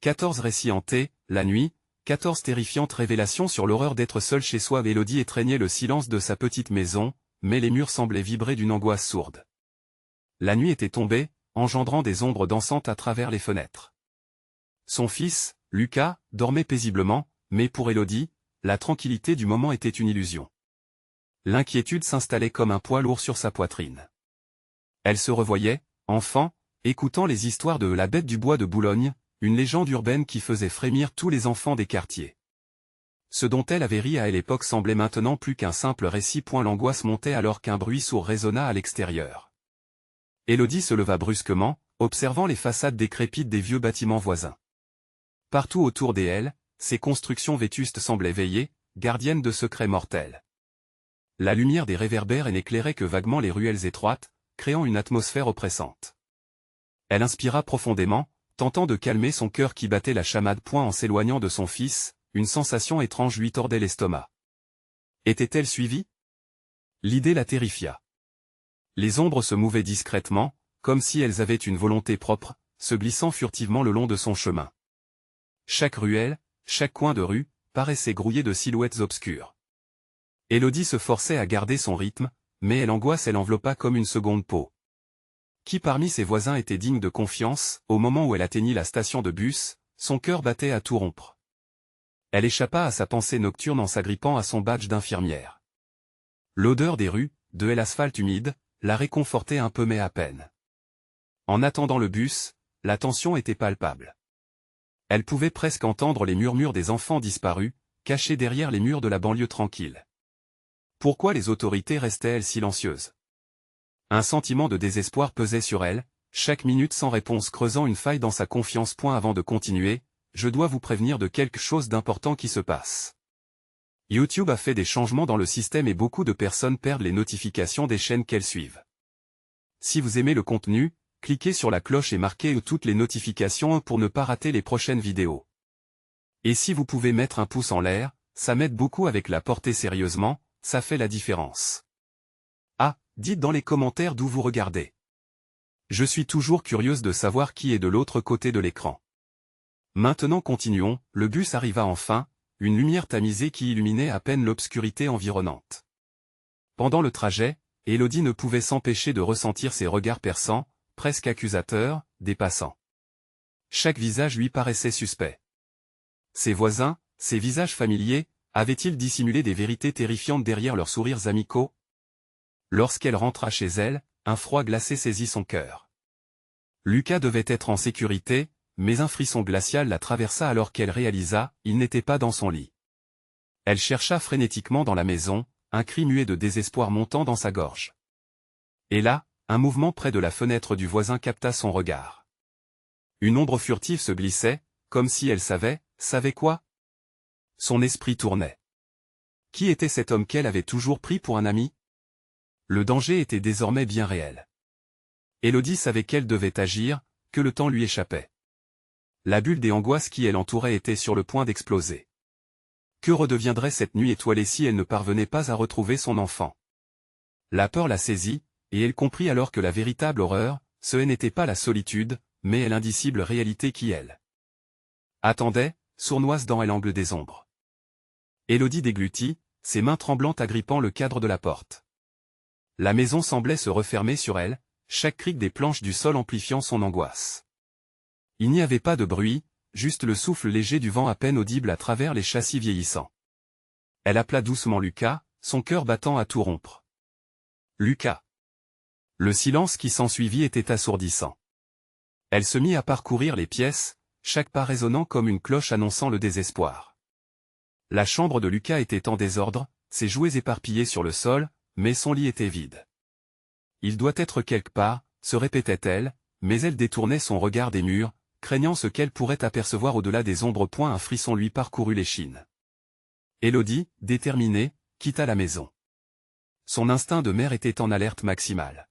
14 récits hantés, la nuit, 14 terrifiantes révélations sur l'horreur d'être seule chez soi. Élodie étreignait le silence de sa petite maison, mais les murs semblaient vibrer d'une angoisse sourde. La nuit était tombée, engendrant des ombres dansantes à travers les fenêtres. Son fils, Lucas, dormait paisiblement, mais pour Élodie, la tranquillité du moment était une illusion. L'inquiétude s'installait comme un poids lourd sur sa poitrine. Elle se revoyait, enfant, écoutant les histoires de la Bête du Bois de Boulogne, une légende urbaine qui faisait frémir tous les enfants des quartiers. Ce dont elle avait ri à l'époque semblait maintenant plus qu'un simple récit. L'angoisse montait alors qu'un bruit sourd résonna à l'extérieur. Élodie se leva brusquement, observant les façades décrépites des vieux bâtiments voisins. Partout autour d'elle, ces constructions vétustes semblaient veiller, gardiennes de secrets mortels. La lumière des réverbères n'éclairait que vaguement les ruelles étroites, créant une atmosphère oppressante. Elle inspira profondément, tentant de calmer son cœur qui battait la chamade. En s'éloignant de son fils, une sensation étrange lui tordait l'estomac. Était-elle suivie? L'idée la terrifia. Les ombres se mouvaient discrètement, comme si elles avaient une volonté propre, se glissant furtivement le long de son chemin. Chaque ruelle, chaque coin de rue, paraissait grouillé de silhouettes obscures. Élodie se forçait à garder son rythme, mais l'angoisse l'enveloppa comme une seconde peau. Qui parmi ses voisins était digne de confiance? Au moment où elle atteignit la station de bus, son cœur battait à tout rompre. Elle échappa à sa pensée nocturne en s'agrippant à son badge d'infirmière. L'odeur des rues, de l'asphalte humide, la réconfortait un peu mais à peine. En attendant le bus, la tension était palpable. Elle pouvait presque entendre les murmures des enfants disparus, cachés derrière les murs de la banlieue tranquille. Pourquoi les autorités restaient-elles silencieuses? Un sentiment de désespoir pesait sur elle, chaque minute sans réponse creusant une faille dans sa confiance. Avant de continuer, je dois vous prévenir de quelque chose d'important qui se passe. YouTube a fait des changements dans le système et beaucoup de personnes perdent les notifications des chaînes qu'elles suivent. Si vous aimez le contenu, cliquez sur la cloche et marquez toutes les notifications pour ne pas rater les prochaines vidéos. Et si vous pouvez mettre un pouce en l'air, ça m'aide beaucoup avec la portée. Sérieusement, ça fait la différence. Ah, dites dans les commentaires d'où vous regardez. Je suis toujours curieuse de savoir qui est de l'autre côté de l'écran. Maintenant continuons, le bus arriva enfin, une lumière tamisée qui illuminait à peine l'obscurité environnante. Pendant le trajet, Élodie ne pouvait s'empêcher de ressentir ces regards perçants, presque accusateurs, des passants. Chaque visage lui paraissait suspect. Ses voisins, ses visages familiers, avaient-ils dissimulé des vérités terrifiantes derrière leurs sourires amicaux? Lorsqu'elle rentra chez elle, un froid glacé saisit son cœur. Lucas devait être en sécurité, mais un frisson glacial la traversa alors qu'elle réalisa, il n'était pas dans son lit. Elle chercha frénétiquement dans la maison, un cri muet de désespoir montant dans sa gorge. Et là, un mouvement près de la fenêtre du voisin capta son regard. Une ombre furtive se glissait, comme si elle savait quoi? Son esprit tournait. Qui était cet homme qu'elle avait toujours pris pour un ami? Le danger était désormais bien réel. Élodie savait qu'elle devait agir, que le temps lui échappait. La bulle des angoisses qui l'entourait était sur le point d'exploser. Que redeviendrait cette nuit étoilée si elle ne parvenait pas à retrouver son enfant? La peur la saisit, et elle comprit alors que la véritable horreur, ce n'était pas la solitude, mais l'indicible réalité qui attendait, sournoise dans l'angle des ombres. Élodie déglutit, ses mains tremblantes agrippant le cadre de la porte. La maison semblait se refermer sur elle, chaque cric des planches du sol amplifiant son angoisse. Il n'y avait pas de bruit, juste le souffle léger du vent à peine audible à travers les châssis vieillissants. Elle appela doucement Lucas, son cœur battant à tout rompre. Lucas. Le silence qui s'ensuivit était assourdissant. Elle se mit à parcourir les pièces, chaque pas résonnant comme une cloche annonçant le désespoir. La chambre de Lucas était en désordre, ses jouets éparpillés sur le sol, mais son lit était vide. Il doit être quelque part, se répétait-elle, mais elle détournait son regard des murs, craignant ce qu'elle pourrait apercevoir au-delà des ombres. Un frisson lui parcourut l'échine. Élodie, déterminée, quitta la maison. Son instinct de mère était en alerte maximale.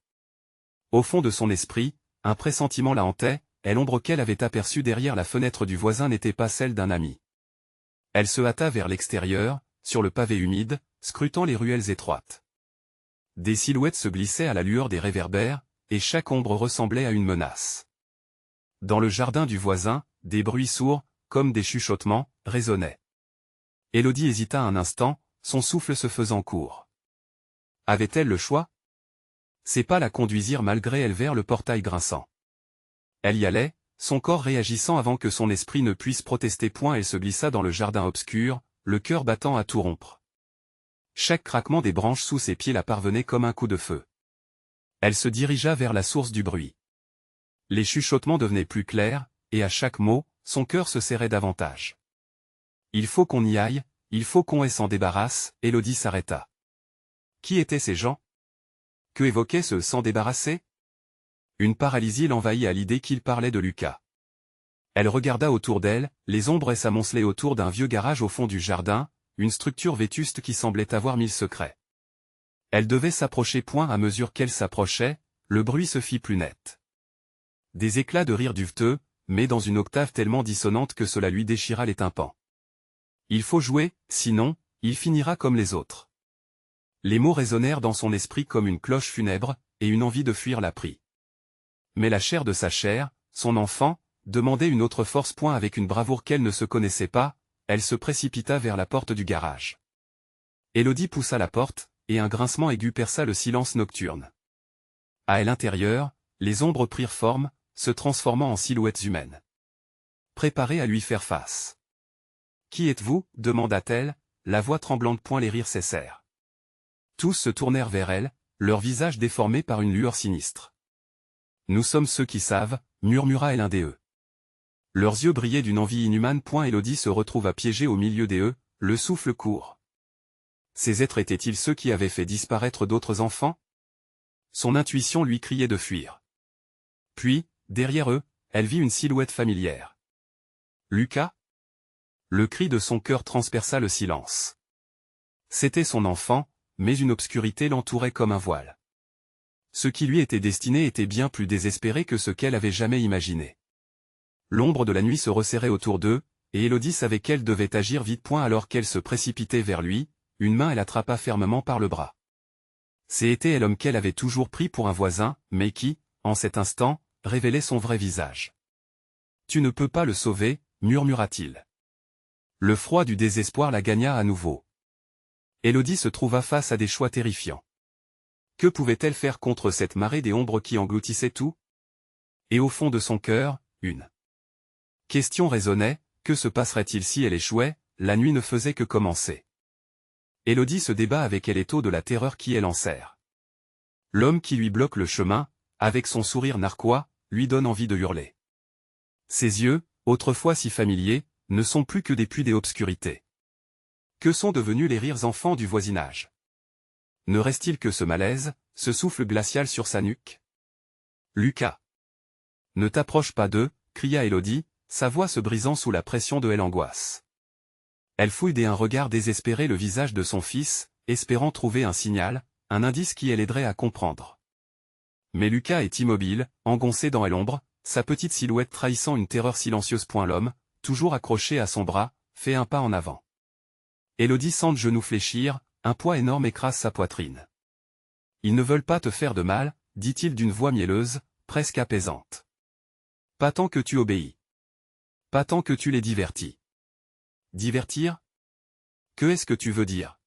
Au fond de son esprit, un pressentiment la hantait, et l'ombre qu'elle avait aperçue derrière la fenêtre du voisin n'était pas celle d'un ami. Elle se hâta vers l'extérieur, sur le pavé humide, scrutant les ruelles étroites. Des silhouettes se glissaient à la lueur des réverbères, et chaque ombre ressemblait à une menace. Dans le jardin du voisin, des bruits sourds, comme des chuchotements, résonnaient. Élodie hésita un instant, son souffle se faisant court. Avait-elle le choix? Ses pas la conduisirent malgré elle vers le portail grinçant. Elle y allait, son corps réagissant avant que son esprit ne puisse protester point. Elle se glissa dans le jardin obscur, le cœur battant à tout rompre. Chaque craquement des branches sous ses pieds la parvenait comme un coup de feu. Elle se dirigea vers la source du bruit. Les chuchotements devenaient plus clairs, et à chaque mot, son cœur se serrait davantage. Il faut qu'on y aille, il faut qu'on s'en débarrasse. Élodie s'arrêta. Qui étaient ces gens? Que évoquait ce s'en débarrasser? Une paralysie l'envahit à l'idée qu'il parlait de Lucas. Elle regarda autour d'elle, les ombres s'amoncelaient autour d'un vieux garage au fond du jardin, une structure vétuste qui semblait avoir mille secrets. Elle devait s'approcher point. À mesure qu'elle s'approchait, le bruit se fit plus net. Des éclats de rire duveteux, mais dans une octave tellement dissonante que cela lui déchira les tympans. Il faut jouer, sinon, il finira comme les autres. Les mots résonnèrent dans son esprit comme une cloche funèbre, et une envie de fuir la prit. Mais la chair de sa chair, son enfant, demandait une autre force. Avec une bravoure qu'elle ne se connaissait pas, elle se précipita vers la porte du garage. Élodie poussa la porte, et un grincement aigu perça le silence nocturne. À l'intérieur, les ombres prirent forme, se transformant en silhouettes humaines. Préparée à lui faire face. « Qui êtes-vous » demanda-t-elle, la voix tremblante. Les rires cessèrent. Tous se tournèrent vers elle, leurs visages déformés par une lueur sinistre. « Nous sommes ceux qui savent » murmura l'un des eux. Leurs yeux brillaient d'une envie inhumaine. Élodie se retrouva piégée au milieu des eux, le souffle court. Ces êtres étaient-ils ceux qui avaient fait disparaître d'autres enfants? Son intuition lui criait de fuir. Puis, derrière eux, elle vit une silhouette familière. Lucas? Le cri de son cœur transperça le silence. C'était son enfant, mais une obscurité l'entourait comme un voile. Ce qui lui était destiné était bien plus désespéré que ce qu'elle avait jamais imaginé. L'ombre de la nuit se resserrait autour d'eux, et Élodie savait qu'elle devait agir vite. Alors qu'elle se précipitait vers lui, une main elle attrapa fermement par le bras. C'était l'homme qu'elle avait toujours pris pour un voisin, mais qui, en cet instant, révélait son vrai visage. « Tu ne peux pas le sauver » murmura-t-il. Le froid du désespoir la gagna à nouveau. Élodie se trouva face à des choix terrifiants. Que pouvait-elle faire contre cette marée des ombres qui engloutissait tout? Et au fond de son cœur, une question résonnait, que se passerait-il si elle échouait? La nuit ne faisait que commencer. Élodie se débat avec les taux de la terreur qui elle enserre. L'homme qui lui bloque le chemin, avec son sourire narquois, lui donne envie de hurler. Ses yeux, autrefois si familiers, ne sont plus que des puits d'obscurité. Que sont devenus les rires enfants du voisinage? Ne reste-t-il que ce malaise, ce souffle glacial sur sa nuque? Lucas. Ne t'approche pas d'eux, cria Élodie, sa voix se brisant sous la pression de l'angoisse. Elle fouille d'un regard désespéré le visage de son fils, espérant trouver un signal, un indice qui l'aiderait à comprendre. Mais Lucas est immobile, engoncé dans l'ombre, sa petite silhouette trahissant une terreur silencieuse. L'homme, toujours accroché à son bras, fait un pas en avant. Élodie sent le genou fléchir, un poids énorme écrase sa poitrine. « Ils ne veulent pas te faire de mal » dit-il d'une voix mielleuse, presque apaisante. « Pas tant que tu obéis. Pas tant que tu les divertis. » Divertir? Que est-ce que tu veux dire?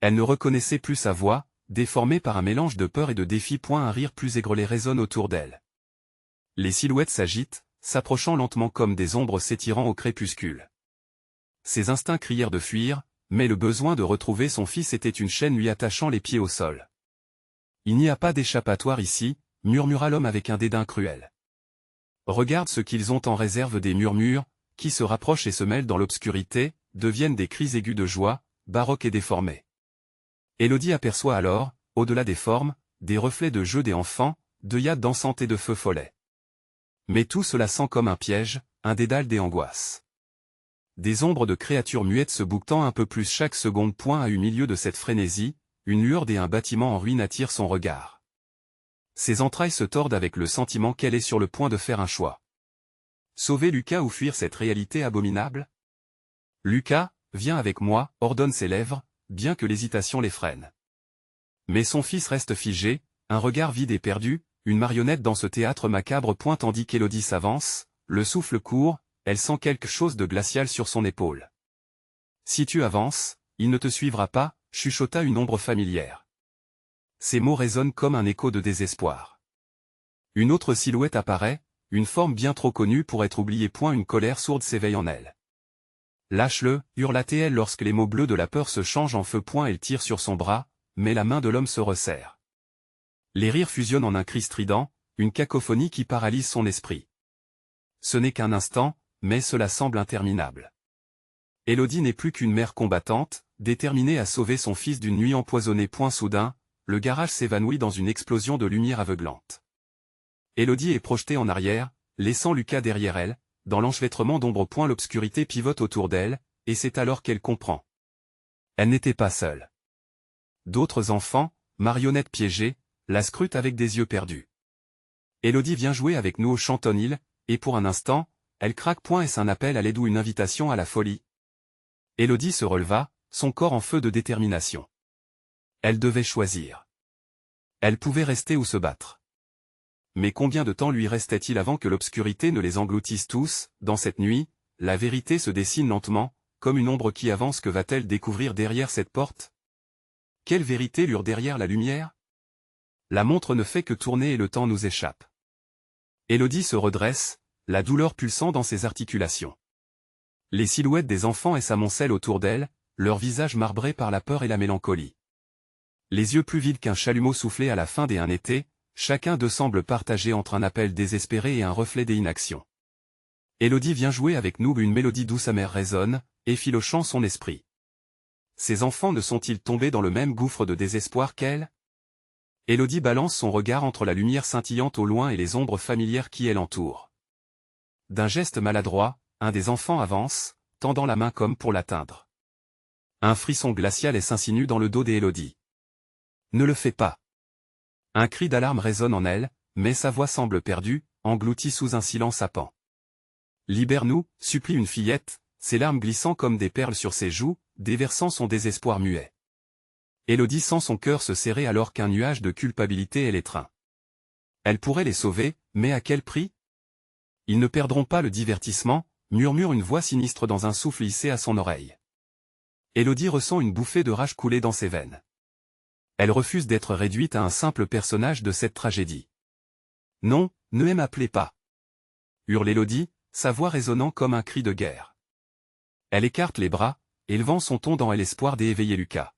Elle ne reconnaissait plus sa voix, déformée par un mélange de peur et de défi. Un rire plus aigrelé résonne autour d'elle. Les silhouettes s'agitent, s'approchant lentement comme des ombres s'étirant au crépuscule. Ses instincts crièrent de fuir, mais le besoin de retrouver son fils était une chaîne lui attachant les pieds au sol. « Il n'y a pas d'échappatoire ici » murmura l'homme avec un dédain cruel. « Regarde ce qu'ils ont en réserve. » Des murmures, qui se rapprochent et se mêlent dans l'obscurité, deviennent des cris aigus de joie, baroques et déformés. Élodie aperçoit alors, au-delà des formes, des reflets de jeux des enfants, de yades dansantes et de feux follets. Mais tout cela sent comme un piège, un dédale des angoisses. Des ombres de créatures muettes se bouquetant un peu plus chaque seconde. À au milieu de cette frénésie, une lueur et un bâtiment en ruine attirent son regard. Ses entrailles se tordent avec le sentiment qu'elle est sur le point de faire un choix. Sauver Lucas ou fuir cette réalité abominable? Lucas, viens avec moi, ordonne ses lèvres, bien que l'hésitation les freine. Mais son fils reste figé, un regard vide et perdu, une marionnette dans ce théâtre macabre. Tandis qu'Élodie s'avance, le souffle court, elle sent quelque chose de glacial sur son épaule. Si tu avances, il ne te suivra pas, chuchota une ombre familière. Ces mots résonnent comme un écho de désespoir. Une autre silhouette apparaît, une forme bien trop connue pour être oubliée. Une colère sourde s'éveille en elle. Lâche-le, hurla-t-elle lorsque les mots bleus de la peur se changent en feu. Elle tire sur son bras, mais la main de l'homme se resserre. Les rires fusionnent en un cri strident, une cacophonie qui paralyse son esprit. Ce n'est qu'un instant, mais cela semble interminable. Élodie n'est plus qu'une mère combattante, déterminée à sauver son fils d'une nuit empoisonnée. Soudain, le garage s'évanouit dans une explosion de lumière aveuglante. Élodie est projetée en arrière, laissant Lucas derrière elle, dans l'enchevêtrement d'ombre. L'obscurité pivote autour d'elle, et c'est alors qu'elle comprend. Elle n'était pas seule. D'autres enfants, marionnettes piégées, la scrutent avec des yeux perdus. Élodie vient jouer avec nous au Chantonil, et pour un instant, elle craque. Est-ce un appel à l'aide ou une invitation à la folie? Élodie se releva, son corps en feu de détermination. Elle devait choisir. Elle pouvait rester ou se battre. Mais combien de temps lui restait-il avant que l'obscurité ne les engloutisse tous? Dans cette nuit, la vérité se dessine lentement, comme une ombre qui avance. Que va-t-elle découvrir derrière cette porte? Quelle vérité lure derrière la lumière? La montre ne fait que tourner et le temps nous échappe. Élodie se redresse, la douleur pulsant dans ses articulations. Les silhouettes des enfants s'amoncellent autour d'elle, leurs visages marbrés par la peur et la mélancolie. Les yeux plus vides qu'un chalumeau soufflé à la fin d'un été, chacun d'eux semble partagé entre un appel désespéré et un reflet d'inaction. Élodie vient jouer avec nous. Une mélodie douce amère résonne, effilochant son esprit. Ces enfants ne sont-ils tombés dans le même gouffre de désespoir qu'elle? Élodie balance son regard entre la lumière scintillante au loin et les ombres familières qui l'entourent. D'un geste maladroit, un des enfants avance, tendant la main comme pour l'atteindre. Un frisson glacial s'insinue dans le dos d'Élodie. Ne le fais pas. Un cri d'alarme résonne en elle, mais sa voix semble perdue, engloutie sous un silence happant. Libère-nous, supplie une fillette, ses larmes glissant comme des perles sur ses joues, déversant son désespoir muet. Élodie sent son cœur se serrer alors qu'un nuage de culpabilité l'étreint. Elle pourrait les sauver, mais à quel prix? Ils ne perdront pas le divertissement, murmure une voix sinistre dans un souffle hissé à son oreille. Élodie ressent une bouffée de rage couler dans ses veines. Elle refuse d'être réduite à un simple personnage de cette tragédie. Non, ne m'appelez pas. Hurle Élodie, sa voix résonnant comme un cri de guerre. Elle écarte les bras, élevant son ton dans l'espoir d'éveiller Lucas.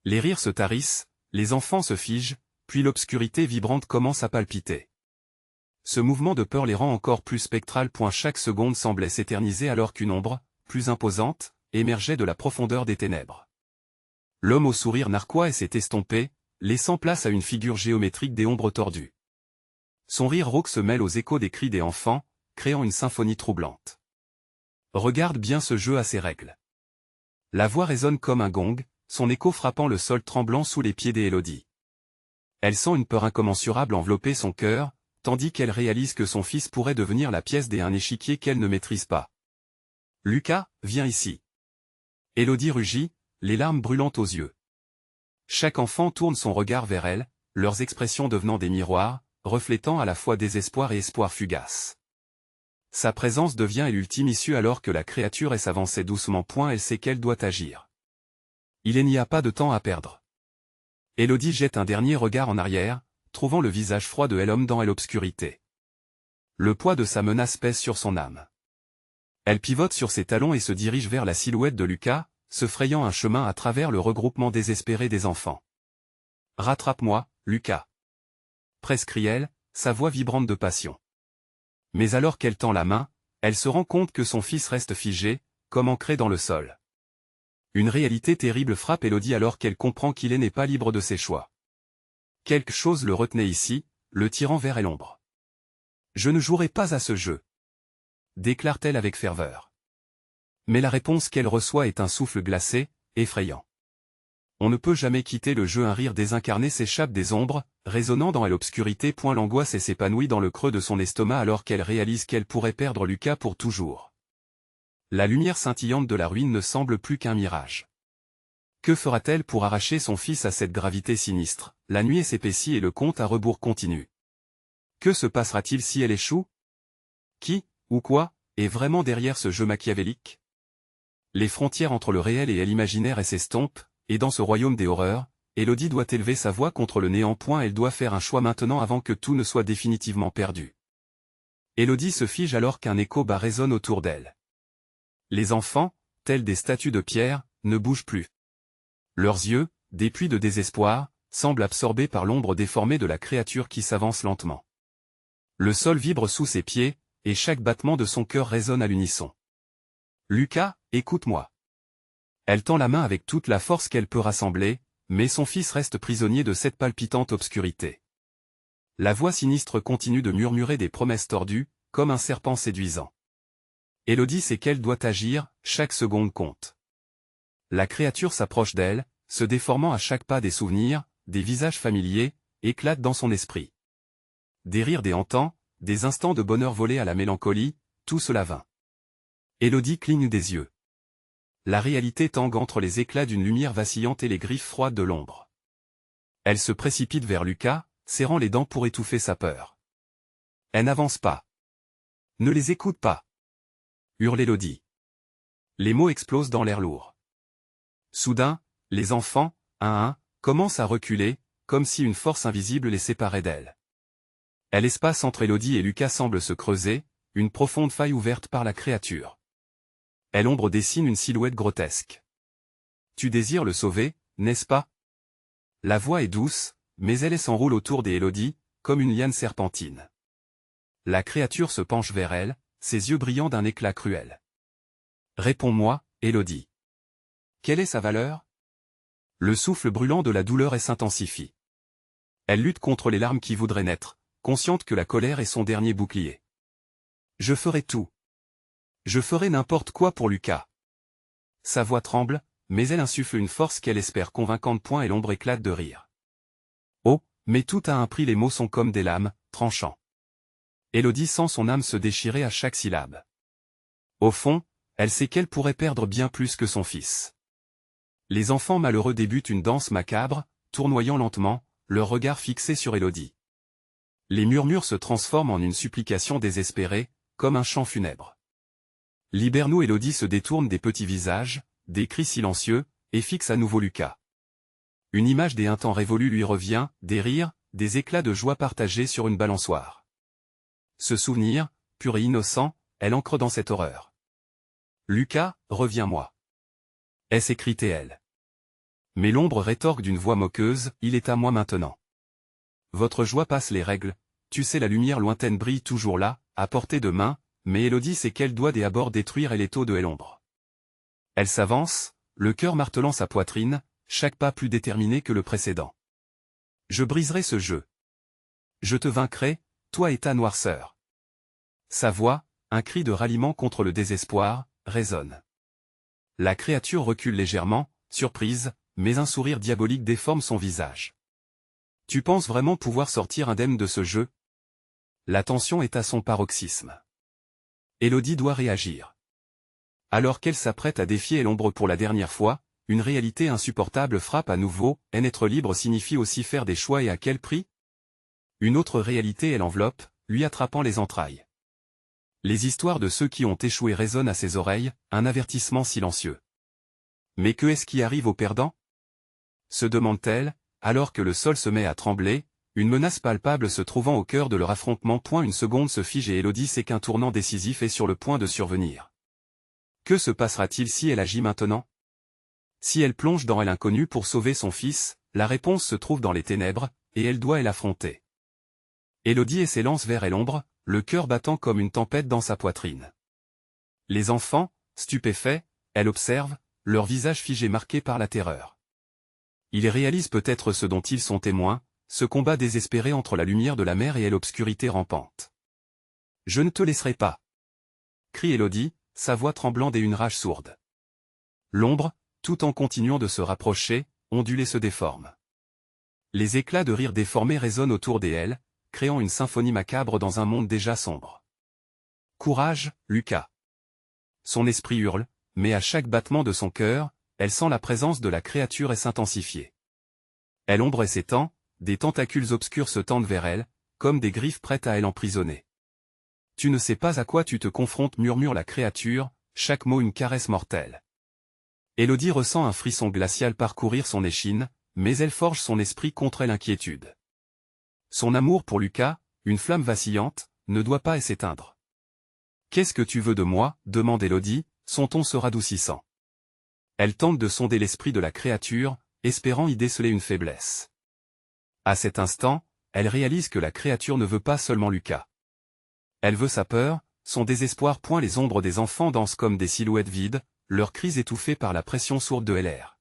Les rires se tarissent, les enfants se figent, puis l'obscurité vibrante commence à palpiter. Ce mouvement de peur les rend encore plus spectrales. Chaque seconde semblait s'éterniser alors qu'une ombre, plus imposante, émergeait de la profondeur des ténèbres. L'homme au sourire narquois s'est estompé, laissant place à une figure géométrique des ombres tordues. Son rire rauque se mêle aux échos des cris des enfants, créant une symphonie troublante. Regarde bien ce jeu à ses règles. La voix résonne comme un gong, son écho frappant le sol tremblant sous les pieds d'Élodie. Elle sent une peur incommensurable envelopper son cœur, tandis qu'elle réalise que son fils pourrait devenir la pièce d'un échiquier qu'elle ne maîtrise pas. « Lucas, viens ici. » Élodie rugit, les larmes brûlantes aux yeux. Chaque enfant tourne son regard vers elle, leurs expressions devenant des miroirs, reflétant à la fois désespoir et espoir fugace. Sa présence devient l'ultime issue alors que la créature s'avançait doucement. Elle sait qu'elle doit agir. Il n'y a pas de temps à perdre. Élodie jette un dernier regard en arrière, trouvant le visage froid de l'homme dans l'obscurité. Le poids de sa menace pèse sur son âme. Elle pivote sur ses talons et se dirige vers la silhouette de Lucas, se frayant un chemin à travers le regroupement désespéré des enfants. « Rattrape-moi, Lucas !» prescrit-elle, sa voix vibrante de passion. Mais alors qu'elle tend la main, elle se rend compte que son fils reste figé, comme ancré dans le sol. Une réalité terrible frappe Élodie alors qu'elle comprend qu'il n'est pas libre de ses choix. Quelque chose le retenait ici, le tirant vers l'ombre. « Je ne jouerai pas à ce jeu !» déclare-t-elle avec ferveur. Mais la réponse qu'elle reçoit est un souffle glacé, effrayant. On ne peut jamais quitter le jeu. Un rire désincarné s'échappe des ombres, résonnant dans l'obscurité. L'angoisse s'épanouit dans le creux de son estomac alors qu'elle réalise qu'elle pourrait perdre Lucas pour toujours. La lumière scintillante de la ruine ne semble plus qu'un mirage. Que fera-t-elle pour arracher son fils à cette gravité sinistre? La nuit s'épaissit et le compte à rebours continue. Que se passera-t-il si elle échoue? Qui, ou quoi, est vraiment derrière ce jeu machiavélique? Les frontières entre le réel et l'imaginaire s'estompent, et dans ce royaume des horreurs, Élodie doit élever sa voix contre le néant. Elle doit faire un choix maintenant avant que tout ne soit définitivement perdu. Élodie se fige alors qu'un écho bas résonne autour d'elle. Les enfants, tels des statues de pierre, ne bougent plus. Leurs yeux, des puits de désespoir, semblent absorbés par l'ombre déformée de la créature qui s'avance lentement. Le sol vibre sous ses pieds, et chaque battement de son cœur résonne à l'unisson. Lucas, écoute-moi. Elle tend la main avec toute la force qu'elle peut rassembler, mais son fils reste prisonnier de cette palpitante obscurité. La voix sinistre continue de murmurer des promesses tordues, comme un serpent séduisant. Élodie sait qu'elle doit agir, chaque seconde compte. La créature s'approche d'elle, se déformant à chaque pas. Des souvenirs, des visages familiers, éclatent dans son esprit. Des rires déhantants, des instants de bonheur volés à la mélancolie, tout cela vint. Élodie cligne des yeux. La réalité tangue entre les éclats d'une lumière vacillante et les griffes froides de l'ombre. Elle se précipite vers Lucas, serrant les dents pour étouffer sa peur. Elle n'avance pas. Ne les écoute pas. Hurle Élodie. Les mots explosent dans l'air lourd. Soudain, les enfants, un à un, commencent à reculer, comme si une force invisible les séparait d'elle. L'espace entre Élodie et Lucas semble se creuser, une profonde faille ouverte par la créature. L'ombre dessine une silhouette grotesque. Tu désires le sauver, n'est-ce pas? La voix est douce, mais elle s'enroule autour d'Élodie, comme une liane serpentine. La créature se penche vers elle, ses yeux brillant d'un éclat cruel. Réponds-moi, Élodie. Quelle est sa valeur? Le souffle brûlant de la douleur s'intensifie. Elle lutte contre les larmes qui voudraient naître, consciente que la colère est son dernier bouclier. Je ferai tout. Je ferai n'importe quoi pour Lucas. Sa voix tremble, mais elle insuffle une force qu'elle espère convaincante. Et l'ombre éclate de rire. Oh, mais tout a un prix. Les mots sont comme des lames, tranchants. Élodie sent son âme se déchirer à chaque syllabe. Au fond, elle sait qu'elle pourrait perdre bien plus que son fils. Les enfants malheureux débutent une danse macabre, tournoyant lentement, leur regard fixé sur Élodie. Les murmures se transforment en une supplication désespérée, comme un chant funèbre. Libère-nous. Élodie se détourne des petits visages, des cris silencieux, et fixe à nouveau Lucas. Une image des un temps révolus lui revient, des rires, des éclats de joie partagés sur une balançoire. Ce souvenir, pur et innocent, elle ancre dans cette horreur. Lucas, reviens-moi. S'écrie-t-elle. Mais l'ombre rétorque d'une voix moqueuse, il est à moi maintenant. Votre joie passe les règles, tu sais la lumière lointaine brille toujours là, à portée de main, mais Élodie sait qu'elle doit d'abord détruire les taux de l'ombre. Elle s'avance, le cœur martelant sa poitrine, chaque pas plus déterminé que le précédent. Je briserai ce jeu. Je te vaincrai, toi et ta noirceur. Sa voix, un cri de ralliement contre le désespoir, résonne. La créature recule légèrement, surprise, mais un sourire diabolique déforme son visage. Tu penses vraiment pouvoir sortir indemne de ce jeu? La tension est à son paroxysme. Élodie doit réagir. Alors qu'elle s'apprête à défier l'ombre pour la dernière fois, une réalité insupportable frappe à nouveau. Être libre signifie aussi faire des choix, et à quel prix? Une autre réalité l'enveloppe, lui attrapant les entrailles. Les histoires de ceux qui ont échoué résonnent à ses oreilles, un avertissement silencieux. Mais que est-ce qui arrive aux perdants? Se demande-t-elle, alors que le sol se met à trembler, une menace palpable se trouvant au cœur de leur affrontement. Une seconde se fige et Élodie sait qu'un tournant décisif est sur le point de survenir. Que se passera-t-il si elle agit maintenant? Si elle plonge dans l'inconnu pour sauver son fils, la réponse se trouve dans les ténèbres, et elle doit l'affronter. Élodie s'élance vers l'ombre, le cœur battant comme une tempête dans sa poitrine. Les enfants, stupéfaits, elle observe, leur visage figé marqué par la terreur. Ils réalisent peut-être ce dont ils sont témoins, ce combat désespéré entre la lumière de la mer et l'obscurité rampante. Je ne te laisserai pas, crie Élodie, sa voix tremblante et une rage sourde. L'ombre, tout en continuant de se rapprocher, ondule et se déforme. Les éclats de rire déformés résonnent autour d'elle, créant une symphonie macabre dans un monde déjà sombre. Courage, Lucas. Son esprit hurle, mais à chaque battement de son cœur, elle sent la présence de la créature s'intensifier. L'ombre s'étend, des tentacules obscurs se tendent vers elle, comme des griffes prêtes à l'emprisonner. Tu ne sais pas à quoi tu te confrontes, murmure la créature, chaque mot une caresse mortelle. Élodie ressent un frisson glacial parcourir son échine, mais elle forge son esprit contre l'inquiétude. Son amour pour Lucas, une flamme vacillante, ne doit pas s'éteindre. « Qu'est-ce que tu veux de moi ?» demande Élodie, son ton se radoucissant. Elle tente de sonder l'esprit de la créature, espérant y déceler une faiblesse. À cet instant, elle réalise que la créature ne veut pas seulement Lucas. Elle veut sa peur, son désespoir. Les ombres des enfants dansent comme des silhouettes vides, leurs cris étouffés par la pression sourde de LR.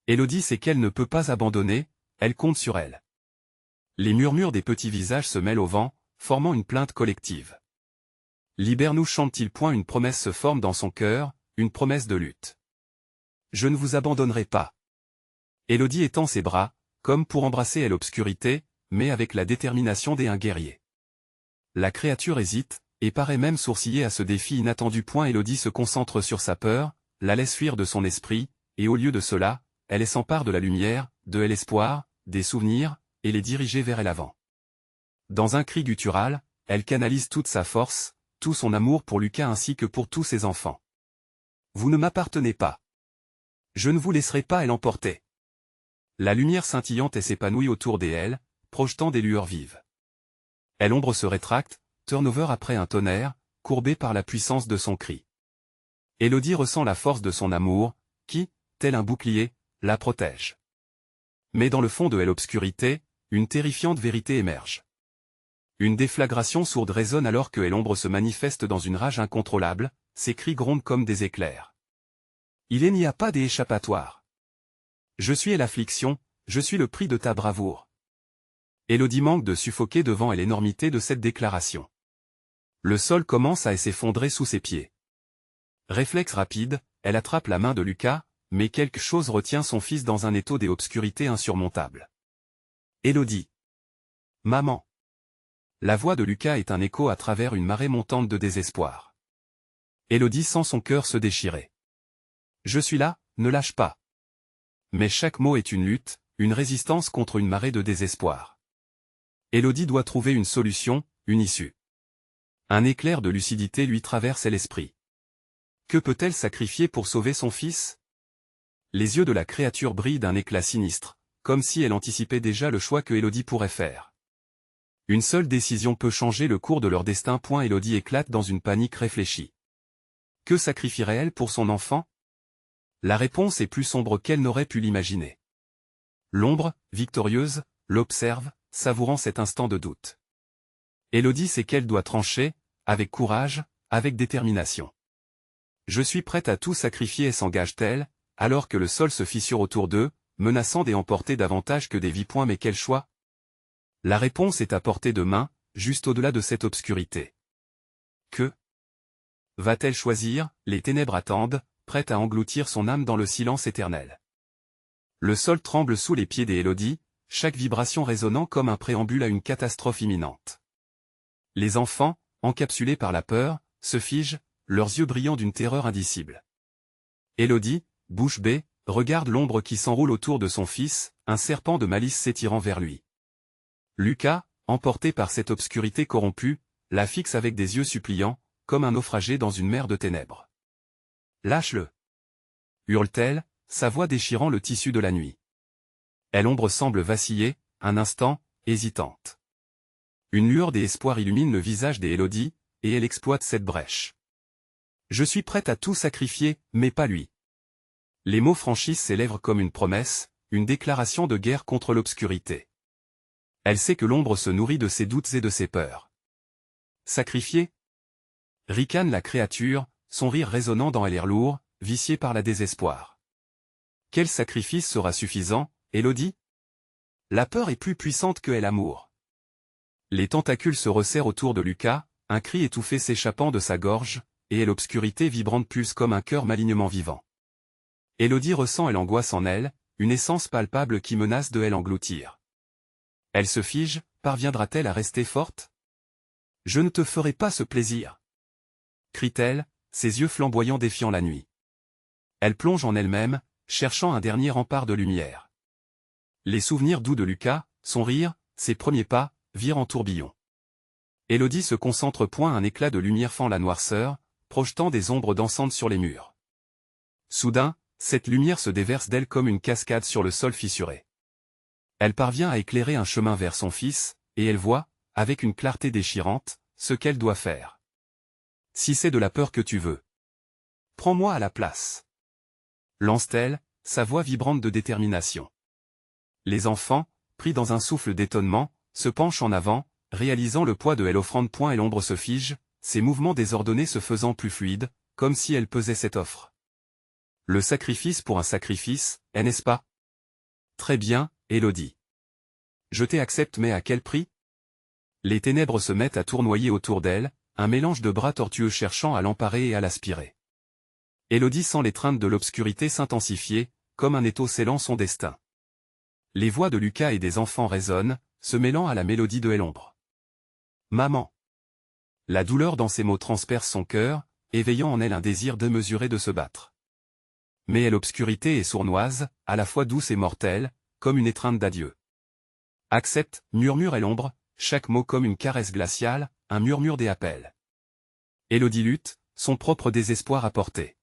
Élodie sait qu'elle ne peut pas abandonner, elle compte sur elle. Les murmures des petits visages se mêlent au vent, formant une plainte collective. Libère-nous, chante-t-il. Une promesse se forme dans son cœur, une promesse de lutte. Je ne vous abandonnerai pas. Élodie étend ses bras, comme pour embrasser l'obscurité, mais avec la détermination d'un guerrier. La créature hésite, et paraît même sourciller à ce défi inattendu. Élodie se concentre sur sa peur, la laisse fuir de son esprit, et au lieu de cela, elle s'empare de la lumière, de l'espoir, des souvenirs, et les diriger vers l'avant. Dans un cri guttural, elle canalise toute sa force, tout son amour pour Lucas ainsi que pour tous ses enfants. Vous ne m'appartenez pas. Je ne vous laisserai pas l'emporter. La lumière scintillante s'épanouit autour d'elle, projetant des lueurs vives. L'ombre se rétracte, turnover après un tonnerre, courbée par la puissance de son cri. Élodie ressent la force de son amour, qui, tel un bouclier, la protège. Mais dans le fond de l'obscurité, une terrifiante vérité émerge. Une déflagration sourde résonne alors que l'ombre se manifeste dans une rage incontrôlable, ses cris grondent comme des éclairs. Il n'y a pas d'échappatoire. Je suis l'affliction, je suis le prix de ta bravoure. Élodie manque de suffoquer devant l'énormité de cette déclaration. Le sol commence à s'effondrer sous ses pieds. Réflexe rapide, elle attrape la main de Lucas, mais quelque chose retient son fils dans un étau d'obscurité insurmontable. Élodie. Maman. La voix de Lucas est un écho à travers une marée montante de désespoir. Élodie sent son cœur se déchirer. Je suis là, ne lâche pas. Mais chaque mot est une lutte, une résistance contre une marée de désespoir. Élodie doit trouver une solution, une issue. Un éclair de lucidité lui traverse l'esprit. Que peut-elle sacrifier pour sauver son fils? Les yeux de la créature brillent d'un éclat sinistre, comme si elle anticipait déjà le choix que Élodie pourrait faire. Une seule décision peut changer le cours de leur destin. Élodie éclate dans une panique réfléchie. Que sacrifierait-elle pour son enfant? La réponse est plus sombre qu'elle n'aurait pu l'imaginer. L'ombre, victorieuse, l'observe, savourant cet instant de doute. Élodie sait qu'elle doit trancher, avec courage, avec détermination. Je suis prête à tout sacrifier, s'engage-t-elle, alors que le sol se fissure autour d'eux, menaçant d'emporter davantage que des vies. Mais quel choix? La réponse est à portée de main, juste au-delà de cette obscurité. Que va-t-elle choisir? Les ténèbres attendent, prêtes à engloutir son âme dans le silence éternel. Le sol tremble sous les pieds d'Élodie, chaque vibration résonnant comme un préambule à une catastrophe imminente. Les enfants, encapsulés par la peur, se figent, leurs yeux brillant d'une terreur indicible. Élodie, bouche bée, regarde l'ombre qui s'enroule autour de son fils, un serpent de malice s'étirant vers lui. Lucas, emporté par cette obscurité corrompue, la fixe avec des yeux suppliants, comme un naufragé dans une mer de ténèbres. Lâche-le! Hurle-t-elle, sa voix déchirant le tissu de la nuit. L'ombre semble vaciller, un instant, hésitante. Une lueur d'espoir illumine le visage d'Élodie, et elle exploite cette brèche. Je suis prête à tout sacrifier, mais pas lui. Les mots franchissent ses lèvres comme une promesse, une déclaration de guerre contre l'obscurité. Elle sait que l'ombre se nourrit de ses doutes et de ses peurs. Sacrifier? Ricane la créature, son rire résonnant dans l'air lourd, vicié par la désespoir. Quel sacrifice sera suffisant, Élodie? La peur est plus puissante que l'amour. Les tentacules se resserrent autour de Lucas, un cri étouffé s'échappant de sa gorge, et l'obscurité vibrante pulse comme un cœur malignement vivant. Élodie ressent l'angoisse en elle, une essence palpable qui menace de l'engloutir. Elle se fige, parviendra-t-elle à rester forte? Je ne te ferai pas ce plaisir. Crie-t-elle, ses yeux flamboyants défiant la nuit. Elle plonge en elle-même, cherchant un dernier rempart de lumière. Les souvenirs doux de Lucas, son rire, ses premiers pas, virent en tourbillon. Élodie se concentre. Un éclat de lumière fend la noirceur, projetant des ombres dansantes sur les murs. Soudain, cette lumière se déverse d'elle comme une cascade sur le sol fissuré. Elle parvient à éclairer un chemin vers son fils, et elle voit, avec une clarté déchirante, ce qu'elle doit faire. Si c'est de la peur que tu veux, prends-moi à la place, lance-t-elle, sa voix vibrante de détermination. Les enfants, pris dans un souffle d'étonnement, se penchent en avant, réalisant le poids de elle offrande. Et l'ombre se fige, ses mouvements désordonnés se faisant plus fluides, comme si elle pesait cette offre. Le sacrifice pour un sacrifice, n'est-ce pas? Très bien, Élodie. Je t'accepte, mais à quel prix? Les ténèbres se mettent à tournoyer autour d'elle, un mélange de bras tortueux cherchant à l'emparer et à l'aspirer. Élodie sent l'étreinte de l'obscurité s'intensifier, comme un étau scellant son destin. Les voix de Lucas et des enfants résonnent, se mêlant à la mélodie de l'ombre. Maman. La douleur dans ces mots transperce son cœur, éveillant en elle un désir démesuré de se battre. Mais l'obscurité est sournoise, à la fois douce et mortelle, comme une étreinte d'adieu. Accepte, murmure l'ombre, chaque mot comme une caresse glaciale, un murmure des appels. Élodie lutte, son propre désespoir à portée.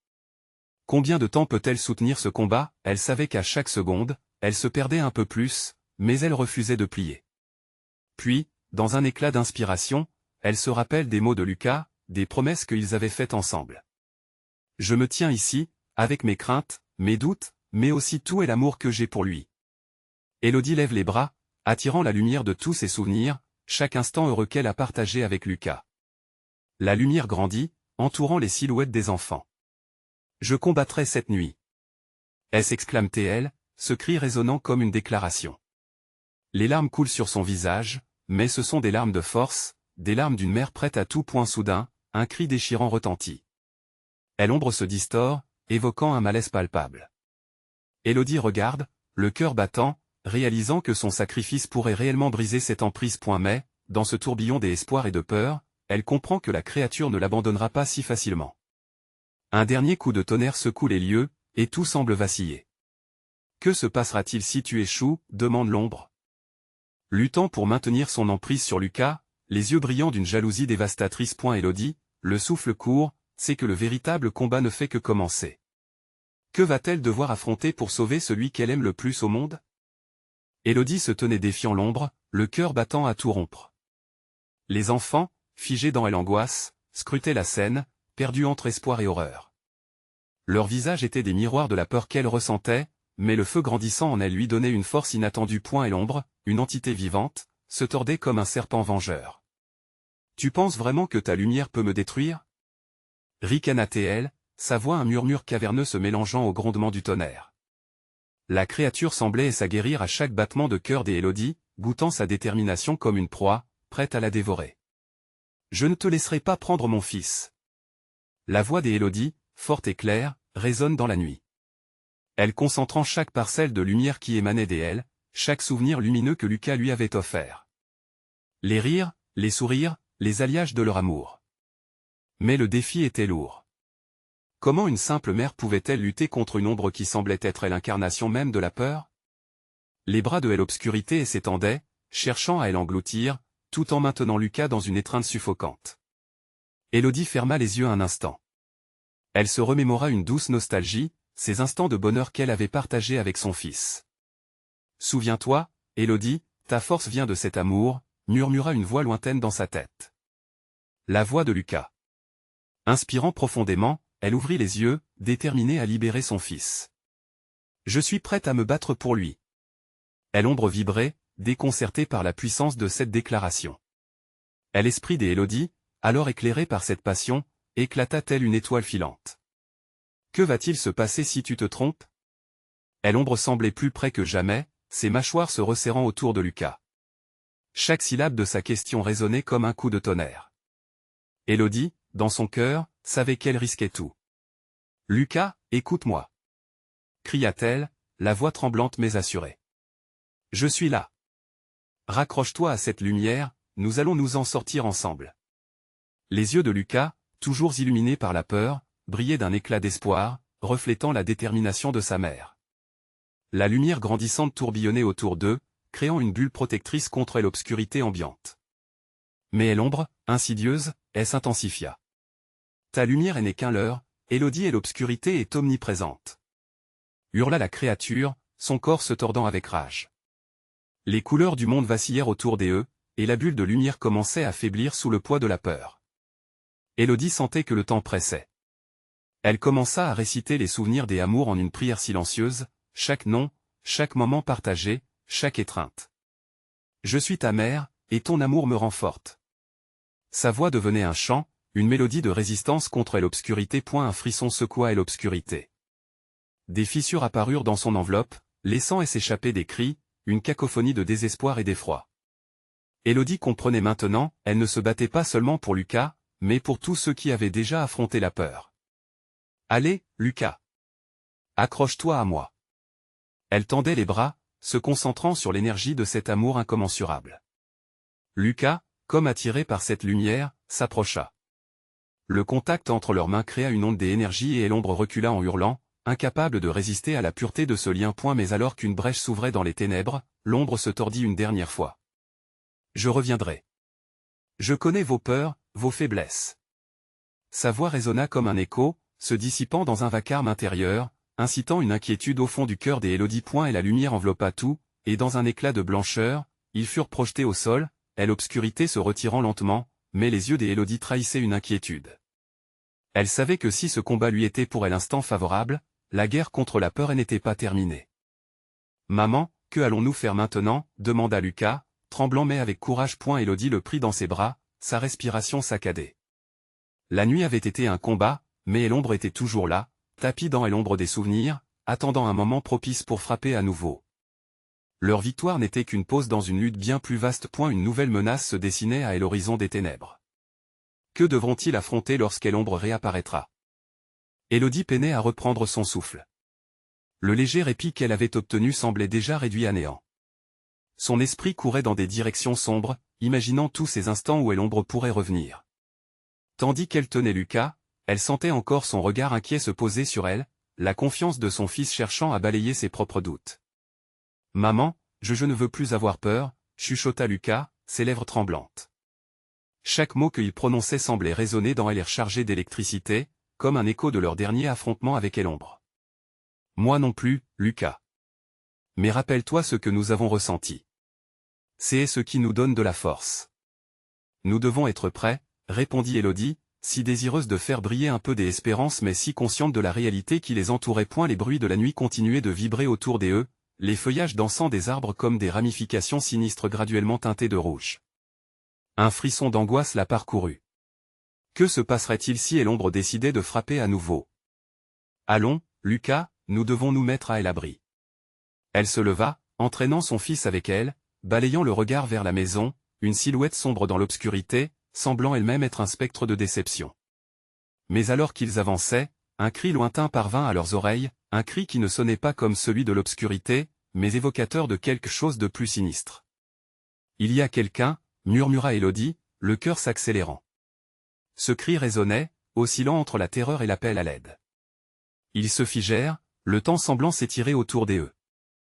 Combien de temps peut-elle soutenir ce combat? Elle savait qu'à chaque seconde, elle se perdait un peu plus, mais elle refusait de plier. Puis, dans un éclat d'inspiration, elle se rappelle des mots de Lucas, des promesses qu'ils avaient faites ensemble. Je me tiens ici, avec mes craintes, mes doutes, mais aussi tout et l'amour que j'ai pour lui. Élodie lève les bras, attirant la lumière de tous ses souvenirs, chaque instant heureux qu'elle a partagé avec Lucas. La lumière grandit, entourant les silhouettes des enfants. Je combattrai cette nuit. S'exclame-t-elle, ce cri résonnant comme une déclaration. Les larmes coulent sur son visage, mais ce sont des larmes de force, des larmes d'une mère prête à tout. Soudain, un cri déchirant retentit. L'ombre se distord, évoquant un malaise palpable. Élodie regarde, le cœur battant, réalisant que son sacrifice pourrait réellement briser cette emprise. Mais, dans ce tourbillon d'espoir et de peur, elle comprend que la créature ne l'abandonnera pas si facilement. Un dernier coup de tonnerre secoue les lieux, et tout semble vaciller. Que se passera-t-il si tu échoues? Demande l'ombre. Luttant pour maintenir son emprise sur Lucas, les yeux brillants d'une jalousie dévastatrice. Élodie, le souffle court, c'est que le véritable combat ne fait que commencer. Que va-t-elle devoir affronter pour sauver celui qu'elle aime le plus au monde? Élodie se tenait défiant l'ombre, le cœur battant à tout rompre. Les enfants, figés dans l'angoisse, scrutaient la scène, perdus entre espoir et horreur. Leurs visages étaient des miroirs de la peur qu'elle ressentait, mais le feu grandissant en elle lui donnait une force inattendue. Et l'ombre, une entité vivante, se tordait comme un serpent vengeur. Tu penses vraiment que ta lumière peut me détruire? Ricana-t-elle, sa voix un murmure caverneux se mélangeant au grondement du tonnerre. La créature semblait s'aguerrir à chaque battement de cœur d'Élodie, goûtant sa détermination comme une proie, prête à la dévorer. Je ne te laisserai pas prendre mon fils. La voix d'Élodie, forte et claire, résonne dans la nuit. Elle concentrant chaque parcelle de lumière qui émanait d'elle, chaque souvenir lumineux que Lucas lui avait offert. Les rires, les sourires, les alliages de leur amour. Mais le défi était lourd. Comment une simple mère pouvait-elle lutter contre une ombre qui semblait être l'incarnation même de la peur? Les bras de l'obscurité s'étendaient, cherchant à l'engloutir, tout en maintenant Lucas dans une étreinte suffocante. Élodie ferma les yeux un instant. Elle se remémora une douce nostalgie, ces instants de bonheur qu'elle avait partagés avec son fils. Souviens-toi, Élodie, ta force vient de cet amour, murmura une voix lointaine dans sa tête. La voix de Lucas. Inspirant profondément, elle ouvrit les yeux, déterminée à libérer son fils. Je suis prête à me battre pour lui. L'ombre vibrait, déconcertée par la puissance de cette déclaration. L'esprit d'Élodie, alors éclairé par cette passion, éclata telle une étoile filante. Que va-t-il se passer si tu te trompes? L'ombre semblait plus près que jamais, ses mâchoires se resserrant autour de Lucas. Chaque syllabe de sa question résonnait comme un coup de tonnerre. Élodie, dans son cœur, savait qu'elle risquait tout. Lucas, écoute-moi. Cria-t-elle, la voix tremblante mais assurée. Je suis là. Raccroche-toi à cette lumière, nous allons nous en sortir ensemble. Les yeux de Lucas, toujours illuminés par la peur, brillaient d'un éclat d'espoir, reflétant la détermination de sa mère. La lumière grandissante tourbillonnait autour d'eux, créant une bulle protectrice contre l'obscurité ambiante. Mais l'ombre, insidieuse, elle s'intensifia. Ta lumière n'est qu'un leurre, Élodie, et l'obscurité est omniprésente. Hurla la créature, son corps se tordant avec rage. Les couleurs du monde vacillèrent autour d'eux, et la bulle de lumière commençait à faiblir sous le poids de la peur. Élodie sentait que le temps pressait. Elle commença à réciter les souvenirs des amours en une prière silencieuse, chaque nom, chaque moment partagé, chaque étreinte. Je suis ta mère, et ton amour me rend forte. Sa voix devenait un chant, une mélodie de résistance contre l'obscurité. Un frisson secoua l'obscurité. Des fissures apparurent dans son enveloppe, laissant s'échapper des cris, une cacophonie de désespoir et d'effroi. Élodie comprenait maintenant, elle ne se battait pas seulement pour Lucas, mais pour tous ceux qui avaient déjà affronté la peur. Allez, Lucas. Accroche-toi à moi. Elle tendait les bras, se concentrant sur l'énergie de cet amour incommensurable. Lucas, comme attiré par cette lumière, s'approcha. Le contact entre leurs mains créa une onde d'énergie et l'ombre recula en hurlant, incapable de résister à la pureté de ce lien. Mais alors qu'une brèche s'ouvrait dans les ténèbres, l'ombre se tordit une dernière fois. Je reviendrai. Je connais vos peurs, vos faiblesses. Sa voix résonna comme un écho, se dissipant dans un vacarme intérieur, incitant une inquiétude au fond du cœur des Élodie. Et la lumière enveloppa tout, et dans un éclat de blancheur, ils furent projetés au sol, et l'obscurité se retirant lentement, mais les yeux des Élodie trahissaient une inquiétude. Elle savait que si ce combat lui était pour elle l'instant favorable, la guerre contre la peur n'était pas terminée. Maman, que allons-nous faire maintenant? Demanda Lucas, tremblant mais avec courage. Élodie le prit dans ses bras, sa respiration saccadée. La nuit avait été un combat, mais l'ombre était toujours là, tapie dans l'ombre des souvenirs, attendant un moment propice pour frapper à nouveau. Leur victoire n'était qu'une pause dans une lutte bien plus vaste. Une nouvelle menace se dessinait à l'horizon des ténèbres. Que devront-ils affronter lorsqu'Elombre réapparaîtra? Élodie peinait à reprendre son souffle. Le léger répit qu'elle avait obtenu semblait déjà réduit à néant. Son esprit courait dans des directions sombres, imaginant tous ces instants où Elombre pourrait revenir. Tandis qu'elle tenait Lucas, elle sentait encore son regard inquiet se poser sur elle, la confiance de son fils cherchant à balayer ses propres doutes. « Maman, je ne veux plus avoir peur », chuchota Lucas, ses lèvres tremblantes. Chaque mot qu'il prononçait semblait résonner dans l'air chargé d'électricité, comme un écho de leur dernier affrontement avec Elombre. « Moi non plus, Lucas. Mais rappelle-toi ce que nous avons ressenti. C'est ce qui nous donne de la force. » « Nous devons être prêts, » répondit Élodie, si désireuse de faire briller un peu d'espérance mais si consciente de la réalité qui les entourait. Les bruits de la nuit continuaient de vibrer autour d'eux, les feuillages dansant des arbres comme des ramifications sinistres graduellement teintées de rouge. Un frisson d'angoisse la parcourut. Que se passerait-il si Elombre décidait de frapper à nouveau? « Allons, Lucas, nous devons nous mettre à l'abri. » Elle se leva, entraînant son fils avec elle, balayant le regard vers la maison, une silhouette sombre dans l'obscurité, semblant elle-même être un spectre de déception. Mais alors qu'ils avançaient, un cri lointain parvint à leurs oreilles, un cri qui ne sonnait pas comme celui de l'obscurité, mais évocateur de quelque chose de plus sinistre. « Il y a quelqu'un » murmura Élodie, le cœur s'accélérant. Ce cri résonnait, oscillant entre la terreur et l'appel à l'aide. Ils se figèrent, le temps semblant s'étirer autour d'eux.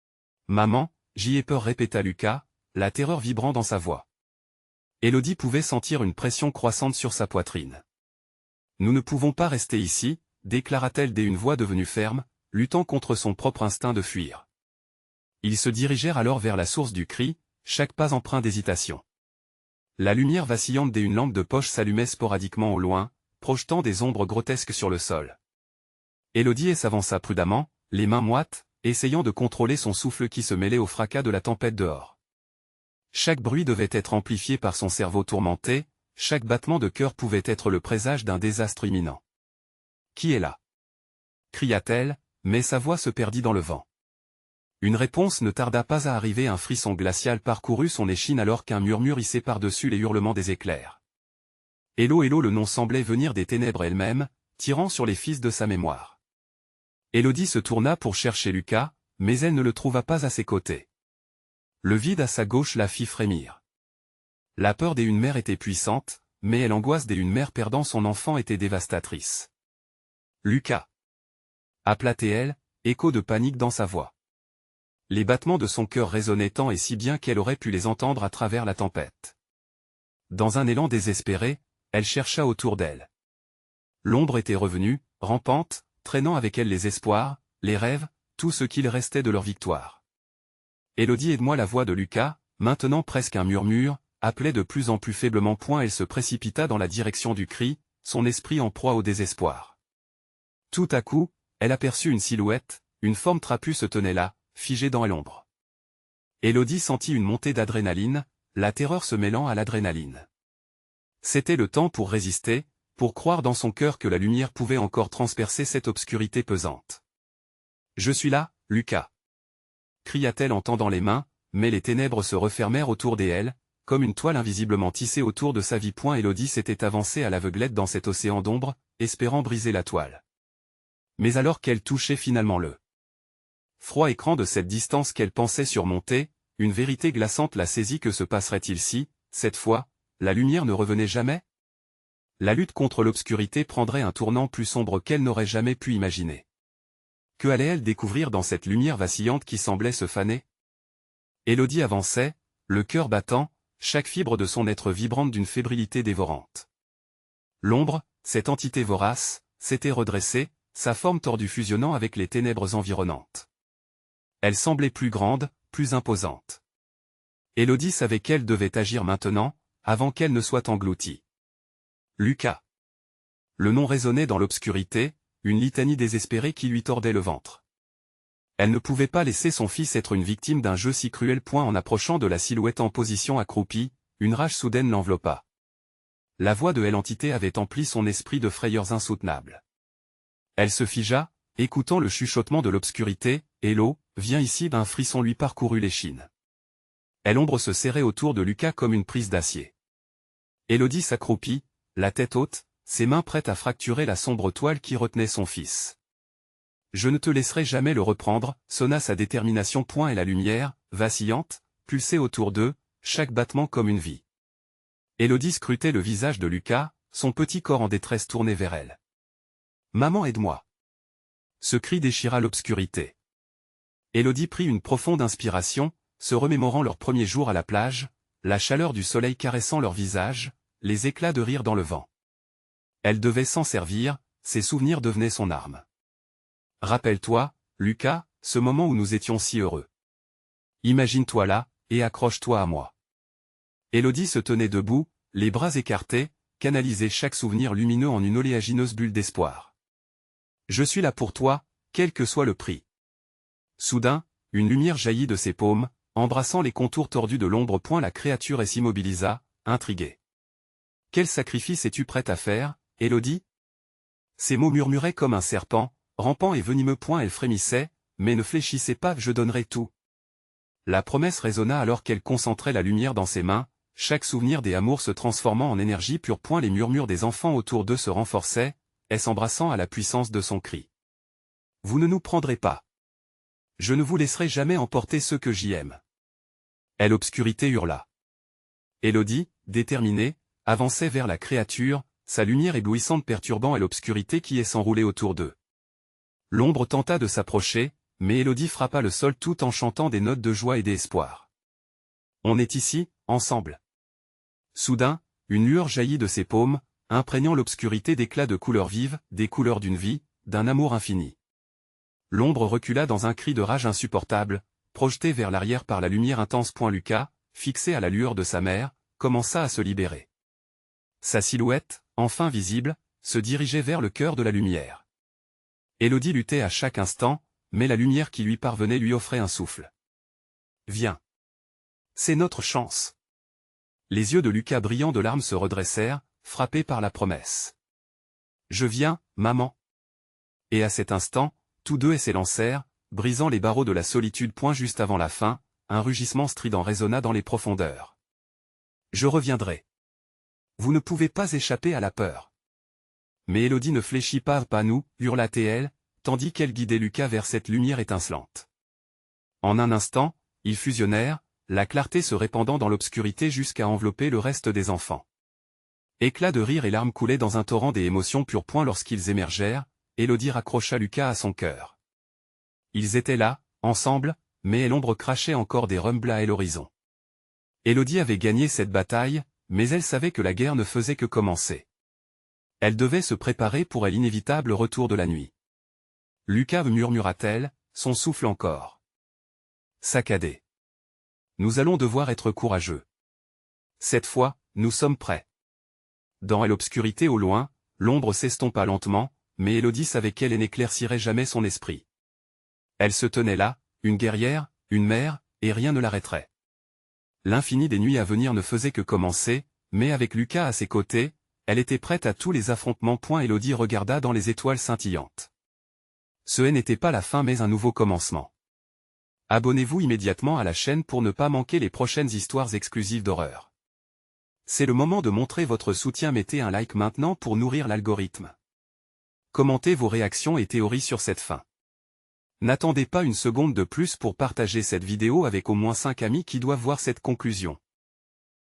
« Maman, j'y ai peur » répéta Lucas, la terreur vibrant dans sa voix. Élodie pouvait sentir une pression croissante sur sa poitrine. « Nous ne pouvons pas rester ici » déclara-t-elle d'une voix devenue ferme, luttant contre son propre instinct de fuir. Ils se dirigèrent alors vers la source du cri, chaque pas empreint d'hésitation. La lumière vacillante d'une lampe de poche s'allumait sporadiquement au loin, projetant des ombres grotesques sur le sol. Élodie s'avança prudemment, les mains moites, essayant de contrôler son souffle qui se mêlait au fracas de la tempête dehors. Chaque bruit devait être amplifié par son cerveau tourmenté, chaque battement de cœur pouvait être le présage d'un désastre imminent. « Qui est là » cria-t-elle, mais sa voix se perdit dans le vent. Une réponse ne tarda pas à arriver, un frisson glacial parcourut son échine alors qu'un murmure hissait par-dessus les hurlements des éclairs. Hello Hello, le nom semblait venir des ténèbres elles-mêmes, tirant sur les fils de sa mémoire. Élodie se tourna pour chercher Lucas, mais elle ne le trouva pas à ses côtés. Le vide à sa gauche la fit frémir. La peur d'une mère était puissante, mais l'angoisse d'une mère perdant son enfant était dévastatrice. « Lucas » appela-t-elle, écho de panique dans sa voix. Les battements de son cœur résonnaient tant et si bien qu'elle aurait pu les entendre à travers la tempête. dans un élan désespéré, elle chercha autour d'elle. L'ombre était revenue, rampante, traînant avec elle les espoirs, les rêves, tout ce qu'il restait de leur victoire. Élodie, aide-moi. La voix de Lucas, maintenant presque un murmure, appelait de plus en plus faiblement. Elle se précipita dans la direction du cri, son esprit en proie au désespoir. Tout à coup, elle aperçut une silhouette, une forme trapue se tenait là, figée dans l'ombre. Élodie sentit une montée d'adrénaline, la terreur se mêlant à l'adrénaline. C'était le temps pour résister, pour croire dans son cœur que la lumière pouvait encore transpercer cette obscurité pesante. « Je suis là, Lucas !» cria-t-elle en tendant les mains, mais les ténèbres se refermèrent autour d'elle, comme une toile invisiblement tissée autour de sa vie. Élodie s'était avancée à l'aveuglette dans cet océan d'ombre, espérant briser la toile. Mais alors qu'elle touchait finalement le froid écran de cette distance qu'elle pensait surmonter, une vérité glaçante la saisit. Que se passerait-il si, cette fois, la lumière ne revenait jamais? La lutte contre l'obscurité prendrait un tournant plus sombre qu'elle n'aurait jamais pu imaginer. Que allait-elle découvrir dans cette lumière vacillante qui semblait se faner? Élodie avançait, le cœur battant, chaque fibre de son être vibrante d'une fébrilité dévorante. L'ombre, cette entité vorace, s'était redressée, sa forme tordue fusionnant avec les ténèbres environnantes. Elle semblait plus grande, plus imposante. Élodie savait qu'elle devait agir maintenant, avant qu'elle ne soit engloutie. Lucas. Le nom résonnait dans l'obscurité, une litanie désespérée qui lui tordait le ventre. Elle ne pouvait pas laisser son fils être une victime d'un jeu si cruel. En approchant de la silhouette en position accroupie, une rage soudaine l'enveloppa. La voix de l'entité avait empli son esprit de frayeurs insoutenables. Elle se figea, écoutant le chuchotement de l'obscurité. « Hello, viens ici !» Un frisson lui parcourut l'échine. L'ombre se serrait autour de Lucas comme une prise d'acier. Élodie s'accroupit, la tête haute, ses mains prêtes à fracturer la sombre toile qui retenait son fils. « Je ne te laisserai jamais le reprendre », sonna sa détermination. Et la lumière, vacillante, pulsait autour d'eux, chaque battement comme une vie. Élodie scrutait le visage de Lucas, son petit corps en détresse tourné vers elle. « Maman, aide-moi !» Ce cri déchira l'obscurité. Élodie prit une profonde inspiration, se remémorant leurs premiers jours à la plage, la chaleur du soleil caressant leur visage, les éclats de rire dans le vent. Elle devait s'en servir, ses souvenirs devenaient son arme. « Rappelle-toi, Lucas, ce moment où nous étions si heureux. Imagine-toi là, et accroche-toi à moi. » Élodie se tenait debout, les bras écartés, canalisait chaque souvenir lumineux en une oléagineuse bulle d'espoir. « Je suis là pour toi, quel que soit le prix. » Soudain, une lumière jaillit de ses paumes, embrassant les contours tordus de l'ombre. La créature s'immobilisa, intriguée. « Quel sacrifice es-tu prête à faire, Élodie ?» Ces mots murmuraient comme un serpent, rampant et venimeux. Elle frémissait, mais ne fléchissait pas. « Je donnerai tout. » La promesse résonna alors qu'elle concentrait la lumière dans ses mains, chaque souvenir des amours se transformant en énergie pure. Les murmures des enfants autour d'eux se renforçaient, s'embrassant à la puissance de son cri. « Vous ne nous prendrez pas. Je ne vous laisserai jamais emporter ceux que j'y aime. » L'obscurité hurla. Élodie, déterminée, avançait vers la créature, sa lumière éblouissante perturbant l'obscurité qui s'enroulait autour d'eux. L'ombre tenta de s'approcher, mais Élodie frappa le sol tout en chantant des notes de joie et d'espoir. « On est ici, ensemble. » Soudain, une lueur jaillit de ses paumes, imprégnant l'obscurité d'éclats de couleurs vives, des couleurs d'une vie, d'un amour infini. L'ombre recula dans un cri de rage insupportable, projeté vers l'arrière par la lumière intense. Lucas, fixé à la lueur de sa mère, commença à se libérer. Sa silhouette, enfin visible, se dirigeait vers le cœur de la lumière. Élodie luttait à chaque instant, mais la lumière qui lui parvenait lui offrait un souffle. « Viens. C'est notre chance. » Les yeux de Lucas brillants de larmes se redressèrent, frappés par la promesse. « Je viens, maman. » Et à cet instant, tous deux s'élancèrent, brisant les barreaux de la solitude. Juste avant la fin, un rugissement strident résonna dans les profondeurs. « Je reviendrai. Vous ne pouvez pas échapper à la peur. » Mais Élodie ne fléchit pas. « Pas nous » hurla-t-elle, tandis qu'elle guidait Lucas vers cette lumière étincelante. En un instant, ils fusionnèrent, la clarté se répandant dans l'obscurité jusqu'à envelopper le reste des enfants. Éclats de rire et larmes coulaient dans un torrent des émotions pures. Lorsqu'ils émergèrent, Élodie raccrocha Lucas à son cœur. Ils étaient là, ensemble, mais l'ombre crachait encore des rumbles à l'horizon. Élodie avait gagné cette bataille, mais elle savait que la guerre ne faisait que commencer. Elle devait se préparer pour l'inévitable retour de la nuit. Lucas, murmura-t-elle, son souffle encore saccadé. Nous allons devoir être courageux. Cette fois, nous sommes prêts. Dans l'obscurité au loin, l'ombre s'estompa lentement, mais Élodie savait qu'elle n'éclaircirait jamais son esprit. Elle se tenait là, une guerrière, une mère, et rien ne l'arrêterait. L'infini des nuits à venir ne faisait que commencer, mais avec Lucas à ses côtés, elle était prête à tous les affrontements. Élodie regarda dans les étoiles scintillantes. Ce n'était pas la fin mais un nouveau commencement. Abonnez-vous immédiatement à la chaîne pour ne pas manquer les prochaines histoires exclusives d'horreur. C'est le moment de montrer votre soutien. Mettez un like maintenant pour nourrir l'algorithme. Commentez vos réactions et théories sur cette fin. N'attendez pas une seconde de plus pour partager cette vidéo avec au moins 5 amis qui doivent voir cette conclusion.